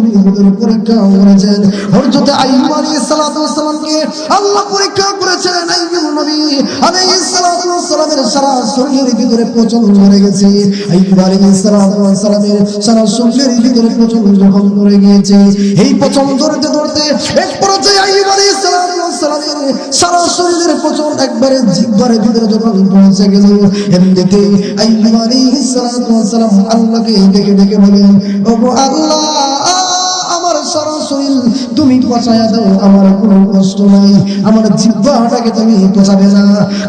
পৃথিবীর ভিতরে পরীক্ষা করেছেন। হযরত আইয়ুব আলাইহিস সালাতু ওয়াস সালামকে আল্লাহ পরীক্ষা করেছেন। আইয়ুব নবী আলাইহিস সালাতু ওয়াস সালামের সারা শরীরের ভিতরে পচন ধরে গেছে। আইয়ুব আলাইহিস সালাতু ওয়াস সালামের সারা শরীরের ভিতরে পচন যখন ধরে গিয়েছে, এই পচন ধরতে ধরতে এক পর্যায়ে আইয়ুব আলাইহিস সালাতু ওয়াস সালামের সারা শরীরের পচন একবারে জিহ্বার ভিতরে যখন পৌঁছে গেল, এমনিতে আইয়ুব আলাইহিস সালাতু ওয়াস সালাম আল্লাহকে ডেকে ডেকে বলেন, ওগো আল্লাহ, আমার সারা শরীর তুমি পচায়া দাও, আমার কোনো কষ্ট নাই, আমার জিহ্বাটাকে তুমি পচাবে না,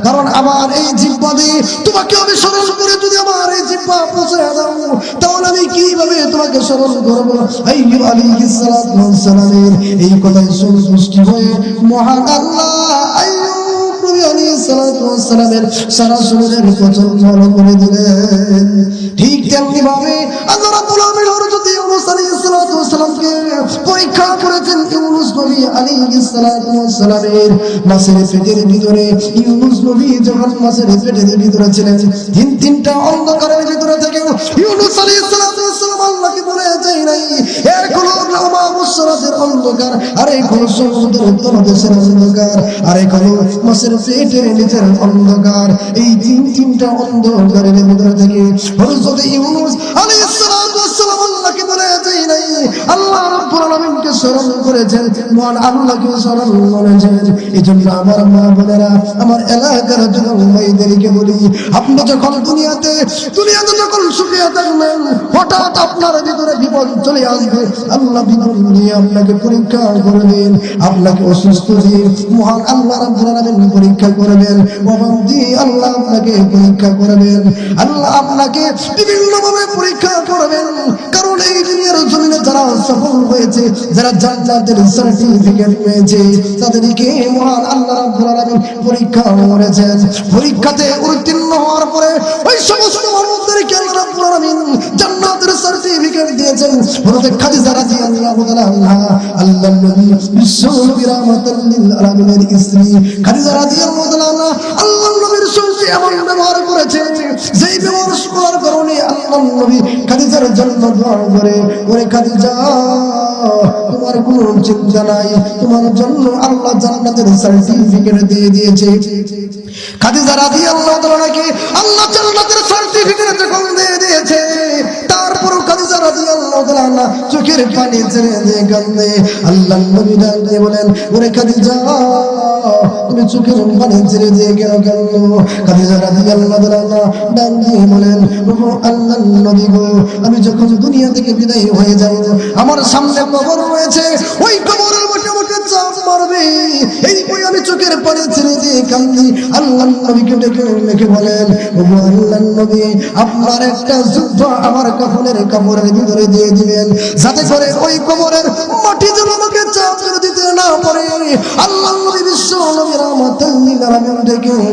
কারণ আমার এই জিহ্বা দিয়ে তোমাকে আমি স্মরণ করে যদি আমার এই জিহ্বা পচায়া দাও, তাহলে আমি কিভাবে তোমাকে স্মরণ করবো? আইয়ুব আলাইহিস সালাতু ওয়াস সালামের এই কথায় সন্তুষ্ট হয়ে মহান আল্লাহ আইয়ুব নবী আলাইহিস সালাতু ওয়াস সালামের সারা শরীরের পচন ভালো করে দিলেন। ঠিক তেমনি ভাবে আল্লাহ রাব্বুল আলামিন হযরত ইউনূস আলাইহিস সালাতু ওয়াস সালামকে পরীক্ষা করেছেন। ইউনূস নবী আলাইহিস সালাতু ওয়াস সালামের মাছের পেটের ভিতরে, ইউনূস নবী যখন মাছের পেটের ভিতরে ছিলেন, তিনটা অন্ধকারের ভিতরে থেকে ইউনূস আলাইহিস সালাতু ওয়াস সালাম আল্লাহকে বলে যায় নাই, এক হলো মাহমুসরাতের অন্ধকার, আর এক হলো সমুদ্রের তলদেশের অন্ধকার, আর এক হলো মাছের পেটের নিচের অন্ধকার। এই তিনটা অন্ধকারের ভিতরে থেকে হযরত ইউনূস আলাইহিস সালাতু ওয়াস সালাম আল্লাহকে বলে যায় নাই, আল্লাহ রাব্বুল আলামিনকে স্মরণ করেছেন, মহান আল্লাহকে স্মরণ করেছেন। এজন্য আমার মা বোনেরা, আমার এলাকার যুবক ভাইদেরকে বলি, আপনি যখন দুনিয়াতে যখন সুখে থাকবেন, হঠাৎ আপনার ভিতরে বিপদ চলে আসবে, আল্লাহ বিপদ নিয়ে আপনাকে পরীক্ষা করবেন, আপনাকে অসুস্থ দিয়ে মহান আল্লাহ রাব্বুল আলামিন পরীক্ষা করবেন, অভাব দিয়ে আল্লাহ আপনাকে পরীক্ষা করবেন, আল্লাহ আপনাকে বিভিন্নভাবে পরীক্ষা করবেন। কারণ এই দুনিয়ার জমিনে যারা সফল হয়েছে, যারা জান্নাতের সার্টিফিকেট পেয়েছে, তাদেরকে মহান আল্লাহ রাব্বুল আলামিন পরীক্ষা করেছেন। পরীক্ষাতে উত্তীর্ণ হওয়ার পরে ওই সমস্ত মানুষদেরকে আল্লাহ রাব্বুল আলামিন জান্নাতের সার্টিফিকেট দিয়েছেন। হযরত খাদিজা রাদিয়াল্লাহু তাআলা আল্লাহর নবী বিশ্ব নবী রাহমাতুল লিল আলামিনের স্ত্রী খাদিজা রাদিয়াল্লাহু তাআলা আল্লাহর নবীর সঙ্গে এমন ব্যবহার করেছেন, যেই ব্যবহার করার কারণে আল্লাহর নবী খাদিজার জন্য দোয়া করে, ওরে খাদিজা, তোমার কোনো চিন্তা নাই, তোমার জন্য আল্লাহ জান্নাতের সার্টিফিকেট দিয়ে দিয়েছে। খাদিজা রাদিয়াল্লাহু তাআলাকে আল্লাহ জান্নাতের সার্টিফিকেট যখন দিয়ে দিয়েছে, তারপর খাদিজা রাদিয়াল্লাহু তাআলা চোখের পানি ছেড়ে দিয়ে কাঁদে। আল্লাহর নবী ডাক দিয়ে বলেন, ওরে খাদিজা, তুমি চোখের পানি ছেড়ে দিয়ে কেন কাঁদো? খাদিজা রাদিয়াল্লাহু তাআলা ডাক দিয়ে বলেন, ওগো আল্লাহর নবী গো, আমি যখন দুনিয়া থেকে বিদায় হয়ে যাব, আমার সামনে কবর রয়েছে, ওই কবরের মধ্যে আমাকে চাপ মারবে, এই বই আমি চোখের পানি ছেড়ে দিয়ে কাঁদি। আল্লাহর নবীকে ডেকে বলেন, ওগো আল্লাহর নবী, আপনার একটা জুব্বা আমার কাফনের কাপড়ের ভিতরে দিয়ে দিবেন, যাতে করে ওই কবরের মাটি যেন আমাকে চাপ করে দিতে না পারে। আল্লাহর নবী বিশ্ব নবী রাহমাতুল লিল আলামিন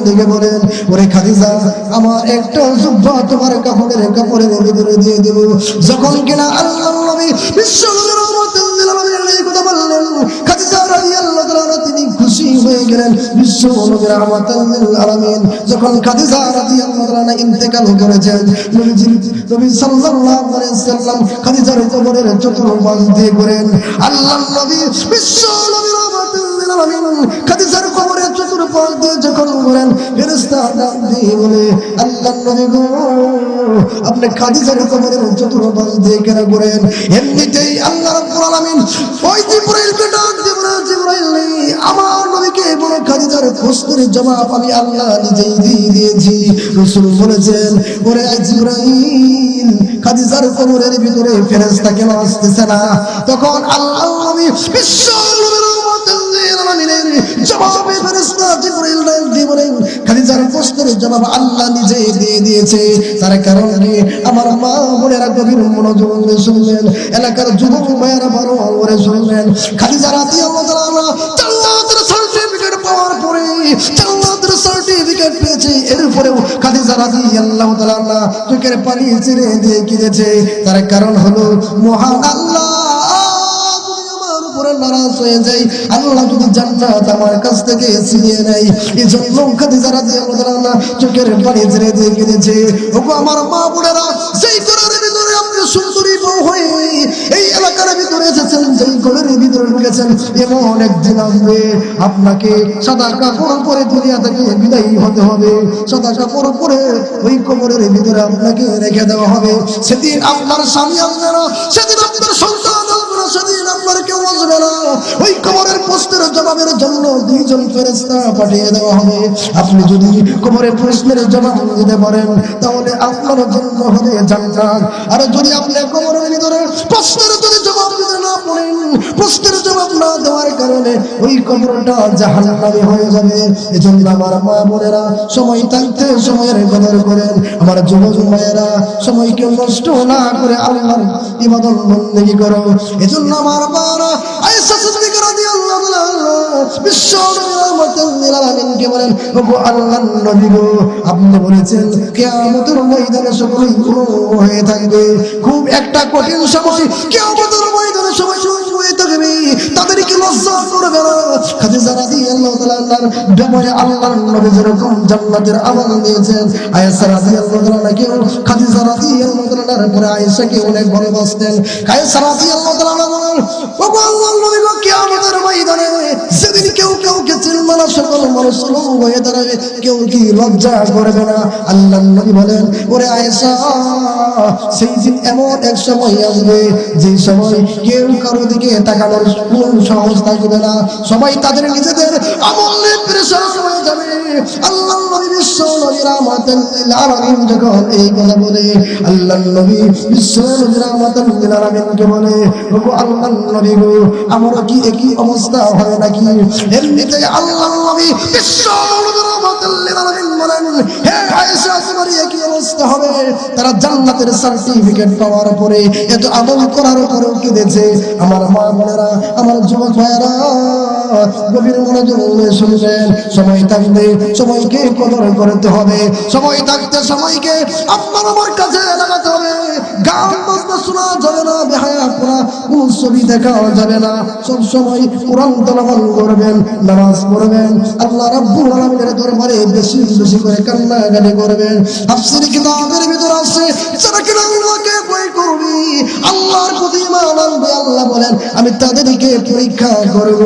ডেকে বলেন, ওরে খাদিজা, আমার একটা জুব্বা তোমার কাপড়ের ভিতরে দিয়ে দেব। যখন কিনা আল্লাহর নবী বিশ্ব নবী রাহমাতুল লিল আলামিন এই কথা বললেন, খাদিজা রাদিয়াল্লাহু তাআলা তিনি খুশি হয়ে গেলেন। বিশ্ব নবী রাহমাতুল লিল আলামিন যখন খাদিজা রাদিয়াল্লাহু তাআলা ইন্তেকাল করেছেন, নবী সাল্লাল্লাহু আলাইহি ওয়াসাল্লাম খাদিজার কবরের চতুর্পাশ দিয়ে করেন। আল্লাহর নবী বিশ্ব নবী রাহমাতুল লিল আলামিন খাদিজার কবরের চতুর্পাশ দিয়ে যখন করেন, ফেরেশতা ডাক দিয়ে বলে, আল্লাহর নবী গো, আপনি খাদিজার কবরের চতুর্পাশ দিয়ে কেন করেন? এমনিতেই আল্লাহ রাব্বুল আলামিন ওই জিবরাইলকে ডাক দিয়ে বলে, জিবরাইল, আমার নবীকে বলে খাদিজার প্রশ্নের জবাব আমি আল্লাহ নিজেই দিয়ে দিয়েছি। রাসূল বলেছেন, ওরে জিবরাইল, খাদিজার কবরের ভিতরে ফেরেশতা কেন আসতেছে না? তখন আল্লাহর নবী বিশ্ব নবী রাহমাতুল লিল আলামিনের জবাবে ফেরেশতা জিবরাইল ডাক দিয়ে বলেন, খাদিজার প্রশ্নের জবাব আল্লাহ নিজে দিয়ে দিয়েছে। তার কারণে আমার মা বোনেরা গভীর মনোযোগ দিয়ে শুনবেন, এলাকার যুবক ভাইয়েরা বড় করে শুনবেন। খাদিজা রাদিয়াল্লাহু তাআলা জান্নাতের সার্টিফিকেট পাওয়ার পরে, জান্নাতের সার্টিফিকেট পেয়েছে, এরপরেও খাদিজা রাদিয়াল্লাহু তাআলা চোখের পানি ছেড়ে দিয়ে কেঁদেছে। তার কারণ হলো মহান আল্লাহ নারাজ হয়ে যায়, আল্লাহ যদি জান্নাত আমার কাছ থেকে ছিনিয়ে নেয়। এজন্য খাদিজা রাদিয়াল্লাহু তাআলা চোখের পানি ছেড়ে দিয়ে কেঁদেছে। ওগো আমার মা বোনেরা, সেই ঘরের ভিতরে আপনি সুন্দরী বউ হয়ে এই এলাকার ভিতরে এসেছেন, যেই কবরের ভিতরে ঢুকেছেন, এমন একদিন আসবে আপনাকে সাদা কাপড় পরে দুনিয়া থেকে বিদায়ী হতে হবে। সাদা কাপড় পরে ওই কবরের ভিতরে আপনাকে রেখে দেওয়া হবে। সেদিন আপনার স্বামী আসবে না, সেদিন আপনার সন্তান আসবে না, সেদিন আপনার কেউ আসবে না। ওই কবরের প্রশ্নের জবাবের জন্য দুইজন ফেরেশতা পাঠিয়ে দেওয়া হবে। আপনি যদি কবরের প্রশ্নের জবাব দিতে পারেন তাহলে আপনার জন্য হবে জান্নাত। আর যদি আপনি কবরের ভিতরে প্রশ্নের যদি জবাব দিতে না পারেন, প্রশ্নের জবাব না দেওয়ার কারণে ওই কবরটা জাহান্নামী হয়ে যাবে। এজন্য আমার মা বোনেরা সময় থাকতে সময়ের কদর করেন। আমার যুবক ভাইয়েরা সময়কে নষ্ট না করে আল্লাহর ইবাদত বন্দেগী করো। এজন্য আমার বাবা আয়েশা সিদ্দিকা রাদিয়াল্লাহু তাআলা বিশ্ব রহমাতুল লিল আলামিনকে বলেন, ওগো আল্লাহর নবী গো, আপনি বলেছেন কিয়ামতের ময়দানে সকলেই হয়ে থাকবে। খুব একটা কঠিন সময় কিয়ামতের ময়দানে সবাই হয়ে থাকবে, তাদেরকে লজ্জা করবে না। খাদিজা রাদিয়াল্লাহু তাআলার ব্যাপারে আল্লাহর নবী যেরকম জান্নাতের আমাল দিয়েছেন, আয়েশা রাদিয়াল্লাহু তাআলাকে খাদিজা রাদিয়াল্লাহু তাআলার পরে আয়েশাকে অনেক ভালোবাসতেন। আয়েশা রাদিয়াল্লাহু তাআলা বলেন, ওগো আল্লাহর নবী গো, কিয়ামতের ময়দানে সেদিন কেউ কাউকে চিনবে না, সকল মানুষ হয়ে দাঁড়াবে, কেউ কি লজ্জা করবে না? আল্লাহর নবী বলেন, ওরে আয়েশা, সেই দিন এমন এক সময় আসবে যে সময় কেউ কারো দিকে তাকানোর কোন সাহস থাকবে না, সবাই তাদের নিজেদের আমল নিয়ে পেরেশান হয়ে যাবে। আল্লাহর নবী বিশ্ব নবী রাহমাতুল লিল আলামিন যখন এই কথা বলে, আল্লাহর নবী বিশ্ব নবী রাহমাতুল লিল আলামিনকে বলে, ওগো আল্লাহর নবী গো, আমারও কি একই অবস্থা হয় নাকি? এমনিতে আল্লাহর নবী বিশ্ব নবী রাহমাতুল লিল আলামিন বলেন, হে আয়েশা, তোমার একই অবস্থা হবে। তারা জান্নাতের সার্টিফিকেট পাওয়ার পরে এত আমল করার পরেও কেঁদেছে। আমার মা বোনেরা, আমার যুবক ভাইয়েরা, গভীর মনোযোগ দিয়ে শুনবেন। সময় থাকতে সময়কে কদর করতে হবে, সময় থাকতে সময়কে আপনার আমার কাছে লাগাতে হবে। গান বাজনা শোনা যাবে না, বেহায়া করা কোন ছবি দেখা যাবে না। সব সময় কোরআন তেলাওয়াত করবেন, নামাজ পড়বেন, আল্লাহ রাব্বুল আলামিনের দরবারে বেশি বেশি করে কান্নাকাটি করবেন। তাফসীর কিতাবের ভিতর আছে, যারা কিনা আল্লাহকে ভয় করবে, আল্লাহর প্রতি ঈমান আনবে, আল্লাহ বলেন আমি তাদেরকে পরীক্ষা করব,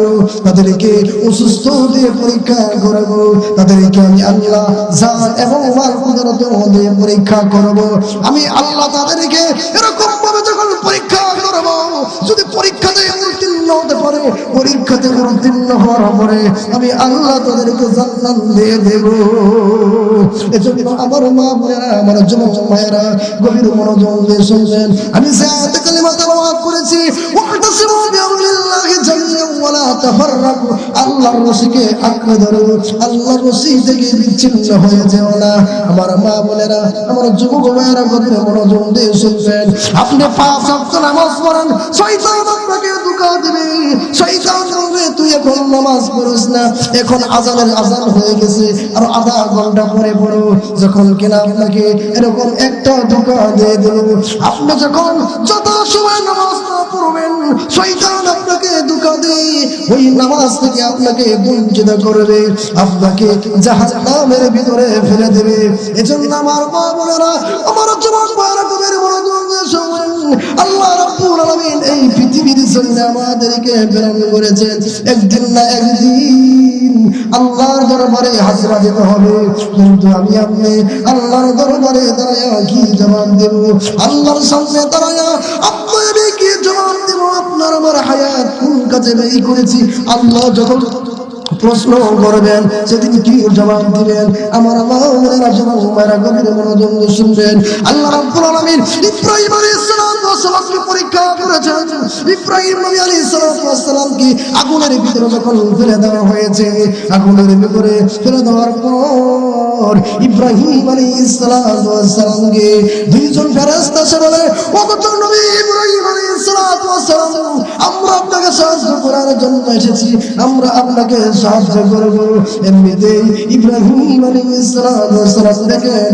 তাদেরকে অসুস্থ দিয়ে পরীক্ষা করব, তাদেরকে আমি আল্লাহ জান এবং মাল কুদরত দিয়ে পরীক্ষা করব। আমি আল্লাহ তাদেরকে এরকম ভাবে যখন পরীক্ষা করব, যদি পরীক্ষাতে উত্তীর্ণ হতে পারে, পরীক্ষাতে উত্তীর্ণ হওয়ার পরে আমি আল্লাহ তাদেরকে জান্নাত দিয়ে দেব। এজন্য আমার মা বোনেরা, আমার যুবক ভাইয়েরা, গভীর মনোযোগ দিয়ে শুনবেন। আমি সায়াতে কালিমা তেলাওয়াত করেছি, ওয়াতাসিমু বিআমরিল্লাহি জামিআন ওয়া লা তাফাররাকু। আল্লাহর রশিকে আঁকড়ে ধরো, আল্লাহর রশি থেকে বিচ্ছিন্ন হয়ে যেও না। আমার মা বোনেরা, আমার যুবক ভাইয়েরা, গভীর মনোযোগ দিয়ে শুনবেন। আপনি 5 ওয়াক্ত নামাজ পড়েন, শয়তান আপনাকে ধোঁকা দিবে। শয়তান বলবে তুই এখন নামাজ পড়িস না, এখন আজানের আজান হয়ে গেছে, আর আধা ঘন্টা পরে পড়ো। যখন কিনা আপনাকে এরকম একটা ধোঁকা দিয়ে দিল, আপনি যখন যত সময় নামাজ না পড়বেন, শয়তান আপনাকে ধোঁকা দিয়ে ওই নামাজ থেকে আপনাকে বঞ্চিত করবে, আপনাকে জাহান্নামের ভিতরে ফেলে দেবে। এজন্য আমার মা বোনেরা, আমার যুবক ভাইয়েরা, গভীর মনোযোগ দিয়ে শুনবেন। আল্লাহ রাব্বুল আলামিন এই পৃথিবীর জন্য আমাদেরকে প্রেরণ করেছেন। একদিন না একদিন আল্লাহর দরবারে হাজিরা দিতে হবে, কিন্তু আমি আপনি আল্লাহর দরবারে দাঁড়ায়া কি জবাব দেব? আল্লাহর সামনে দাঁড়ায়া আপনি আমি কি জবাব দেব? আপনার আমার হায়াত কোন কাজে ব্যয় করেছি আল্লাহ যখন প্রশ্ন করবেন, সেদিন কি জবাব দিবেন? আমার মাওলানা জবাবের গভীর মনোযোগ দিয়ে শুনবেন। আল্লাহ রাব্বুল আলামিন ইব্রাহিম আলাইহিস সালামকে পরীক্ষা করেছেন। ইব্রাহিম নবী আলাইহিস সালামকে আগুনের ভিতরে যখন ফেলে দেওয়া হয়েছে, আগুনের ভিতরে ফেলে দেওয়ার পর ইব্রাহিম আলাইহিস সালামকে দুইজন ফেরেশতা এসে বলে, ওগো নবী ইব্রাহিম আলাইহিস সালাম, আমরা আপনাকে সাহায্য করার জন্য এসেছি, আমরা আপনাকে সাহায্য করব। এমনিতেই ইব্রাহিম আলাইহিস সালাম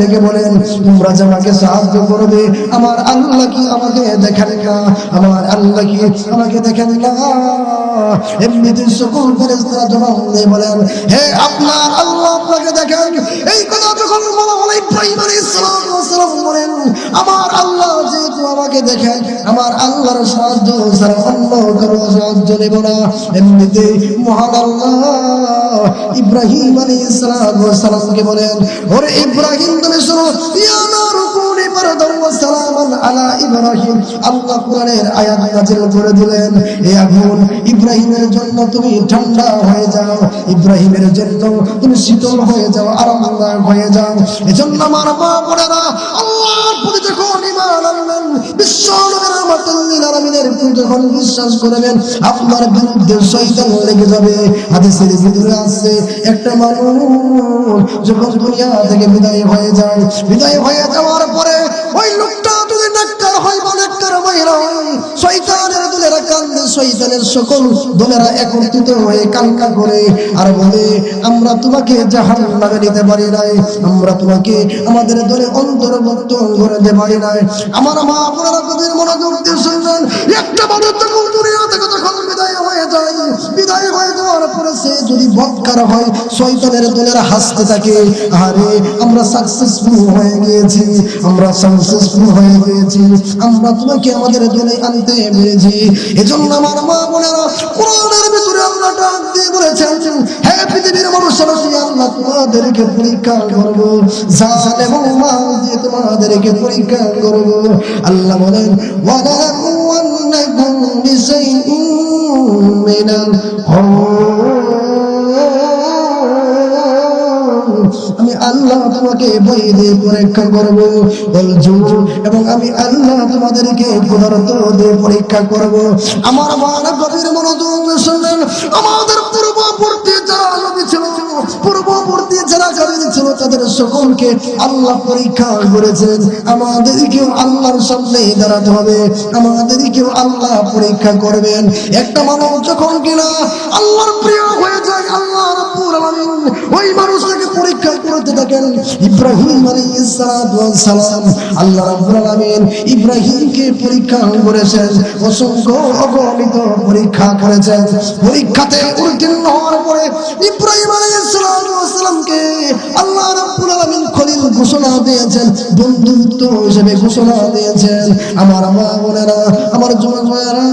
ডেকে বলেন, তোমরা যে আমাকে সাহায্য করবে, আমার আল্লাহ কি আমাকে দেখেন না? আমার আল্লাহ কি আমাকে দেখেন না? এমনিতেই সকল ফেরেশতারা জবাব দিয়ে বলেন, হে আপনার আল্লাহ আপনাকে দেখেন। এই কথা যখন বলা হলো, ইব্রাহিম আলাইহিস সালাম বলেন, আমার আল্লাহ যেহেতু আমাকে দেখেন, আমার আল্লাহর সাহায্য ছাড়া অন্য কারো সাহায্য নেব না। এমনিতে মহান আল্লাহ ইব্রাহিম আলাইহিস সালামকে বলেন, ওরে ইব্রাহিম তুমি শোনো, ইয়া নারু কুনি বারদান ওয়া সালামান আলা ইব্রাহিম। আল্লাহ কোরআনের আয়াত নাযিল করে দিলেন, হে আগুন ইব্রাহিমের জন্য তুমি ঠান্ডা হয়ে যাও, ইব্রাহিমের জন্য তুমি শীতল হয়ে যাও, আরামদায়ক হয়ে যাও। এজন্য আমার মা বোনেরা, আল্লাহর প্রতি যখন ঈমান আনবেন, বিশ্ব নবীর রাহমাতুল লিল আলামিনের প্রতি যখন বিশ্বাস করবেন, আপনার বিরুদ্ধে শয়তান লেগে যাবে। হাদিসের ভিতরে আছে, একটা মানুষ যখন দুনিয়া থেকে বিদায় হয়ে যায়, বিদায় হয়ে যাওয়ার পরে ওই লোকটা যদি নেককার হয় বা নেককার মহিলা হয়, শয়তানের দলেরা কান্দে, শয়তানের সকল দলেরা একত্রিত হয়ে কান্না করে আর বলে, আমরা তোমাকে জাহান্নামে নিতে পারি নাই, আমরা তোমাকে আমাদের দলে অন্তর্ভুক্ত করতে পারি নাই। আমার মা বোনেরা কবির মনোযোগ দিয়ে শুনবেন, একটা মানুষ যখন দুনিয়া থেকে যখন বিদায় হয়ে যায়, বিদায় হয়ে যাওয়ার পরে সে যদি বদকার হয়, শয়তানের দলেরা হাসতে থাকে, আরে আমরা সাকসেসফুল হয়ে গিয়েছি, আমরা সাকসেসফুল হয়ে গিয়েছি, আমরা তোমাকে আমাদের দলে আনতে পেরেছি। এজন্য আমার মা বোনেরা, কোরআনের ভিতরে আল্লাহ ডাক দিয়ে বলেছেন, হে পৃথিবীর মানুষেরা, আল্লাহ তোমাদেরকে পরীক্ষা করব, জালেম মা দিয়ে তোমাদেরকে পরীক্ষা করব। আল্লাহ বলেন, ওয়ালাকুন্নাকুম বিশাইইন মিনাল আমি আল্লাহ তোমাকে ভয় দিয়ে পরীক্ষা করব, এবং আমি আল্লাহ তোমাদেরকে ক্ষুধার্ত দিয়ে পরীক্ষা করব। আমার বাবা গভীর মনোযোগ শুনলেন, আমাদের পূর্ববর্তী যারা নবী ছিল, পূর্ববর্তী যারা কারিম ছিল, তাদের সকলকে আল্লাহ পরীক্ষা করেছেন। আমাদেরকেও আল্লাহর সামনে দাঁড়াতে হবে, আমাদেরকেও আল্লাহ পরীক্ষা করবেন। একটা মানুষ যখন কিনা আল্লাহর প্রিয় হয়ে যায়, আল্লাহ রাব্বুল আলামিন ওই মানুষটাকে পরীক্ষা করতে থাকেন। ইব্রাহিম আলাইহিস সালাম, আল্লাহ রাব্বুল আলামিন ইব্রাহিমকে পরীক্ষা করেছেন, অসংখ্য অগণিত পরীক্ষা করেছেন। পরীক্ষাতে উত্তীর্ণ হওয়ার পরে ইব্রাহিম আলাইহিস সালামকে আল্লাহ রাব্বুল আলামিন খলিল ঘোষণা দিয়েছেন, বন্ধুত্ব হিসেবে ঘোষণা দিয়েছেন। আমার মা বোনেরা, আমার যুবক ভাইয়েরা,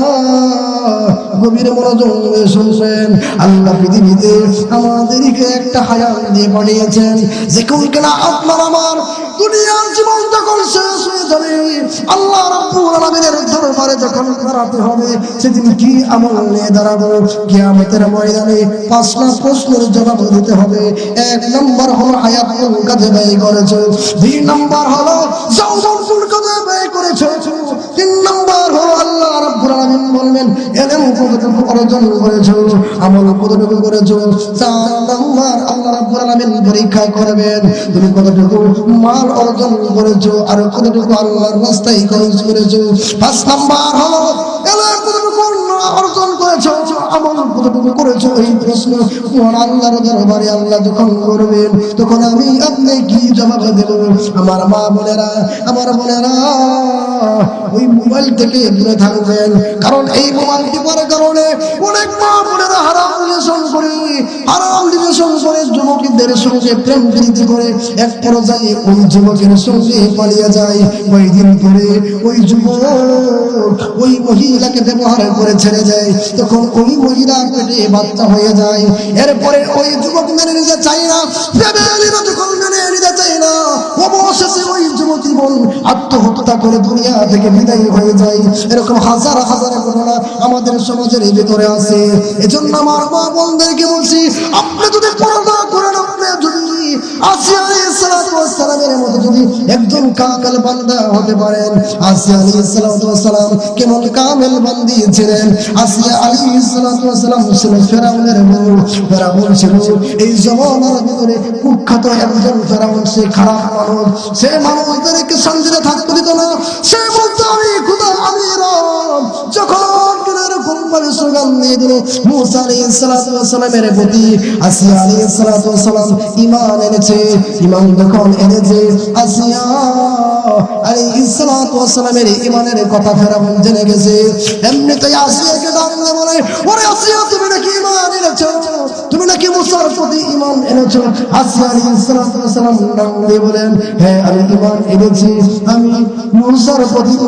গভীর মনোযোগ দিয়ে শুনবেন, আল্লাহ পৃথিবীতে আমাদেরকে একটা হায়াত দিয়ে পাঠিয়েছেন, যে কোন কিনা আপনার আমার দুনিয়ার জীবন যখন শেষ হয়ে যাবে, আল্লাহ রাব্বুল আলামিনের দরবারে যখন দাঁড়াতে হবে, সেদিন কি আমল নিয়ে দাঁড়াবো? কিয়ামতের ময়দানে 5টা প্রশ্নের জবাব দিতে হবে। 1 নম্বর হলো হায়াত কোন কাজে ব্যয় করেছো, 2 নম্বর হলো যৌবন কোন কাজে ব্যয় করেছো, 3 নম্বর হলো আল্লাহ রাব্বুল আলামিন বলবেন ইলম কতটুকু অর্জন করেছো, আমল কতটুকু করেছো। 4 নম্বর আল্লাহ রাব্বুল আলামিন পরীক্ষা করবেন, তুমি কতটুকু মাল অর্জন করেছো আর কতটুকু আল্লাহর রাস্তায় খরচ করেছো। 5 নম্বর হলো ইলম কতটুকু অর্জন করেছো, আমল কতটুকু করেছো। এই প্রশ্ন আল্লাহর দরবারে আল্লাহ যখন করবেন, তখন আমি আপনি কি জবাব দেব? আমার মা বোনেরা, আমার বোনেরা, ওই মোবাইল থেকে দূরে থাকবেন, কারণ এই মোবাইল টিপার কারণে অনেক মা বোনেরা হারাম রিলেশন করে, যুবকদের সঙ্গে প্রেম প্রীতি করে এক পর্যায়ে ওই যুবকের সঙ্গে পালিয়ে যায়। কয়েকদিন পরে ওই যুবক ওই মহিলাকে ব্যবহার করে ছেড়ে যায়, তখন ওই মহিলার পেটে বাচ্চা হয়ে যায়। এরপরে ওই যুবক মেনে নিতে চায় না, যখন মেনে নিতে চায় না, অবশেষে ওই যুবতী বোন আত্মহত্যা করে দুনিয়া থেকে বিদায় হয়ে যায়। এরকম হাজার হাজার ঘটনা আমাদের সমাজের ভিতরে আছে। এজন্য আমার মা বোনদেরকে বলছি, আপনি যদি পর্দা করেন, আপনি যদি আসিয়া আলাইহিস সালামের মতো যদি একজন কামেল বান্দা হতে পারেন। আসিয়া আলাইহিস সালাম কেমন কামেল বান্দি ছিলেন? আসিয়া আলাইহিস সালাম ছিল ফেরাউনের বউ। ফেরাউন ছিল এই জমানার ভিতরে কুখ্যাত একজন ফেরাউন। সে খারাপ মানুষ, সে মানুষদেরকে শান্তিতে থাকতে দিত না। সে বলতো আমি খোদা, আমি রব। যখন এরকম ভাবে স্লোগান দিয়ে দিল মুসা আলাইহিস সালামের প্রতি, আসিয়া আলাইহিস সালাম ঈমান এনেছে। ঈমান যখন এনেছে, আসিয়া আলাইহিস সালামের ঈমানের কথা ফেরাউন জেনে গেছে। এমনিতেই আসিয়াকে ডাকলে বলে, ওরে আসিয়া, তুমি নাকি ঈমান এনেছো? তুমি নাকি মুসার প্রতি ঈমান এনেছো? আসিয়া আলাইহিস সালাম ডাক দিয়ে বলেন, হ্যাঁ আমি ঈমান এনেছি, আমি মুসার প্রতি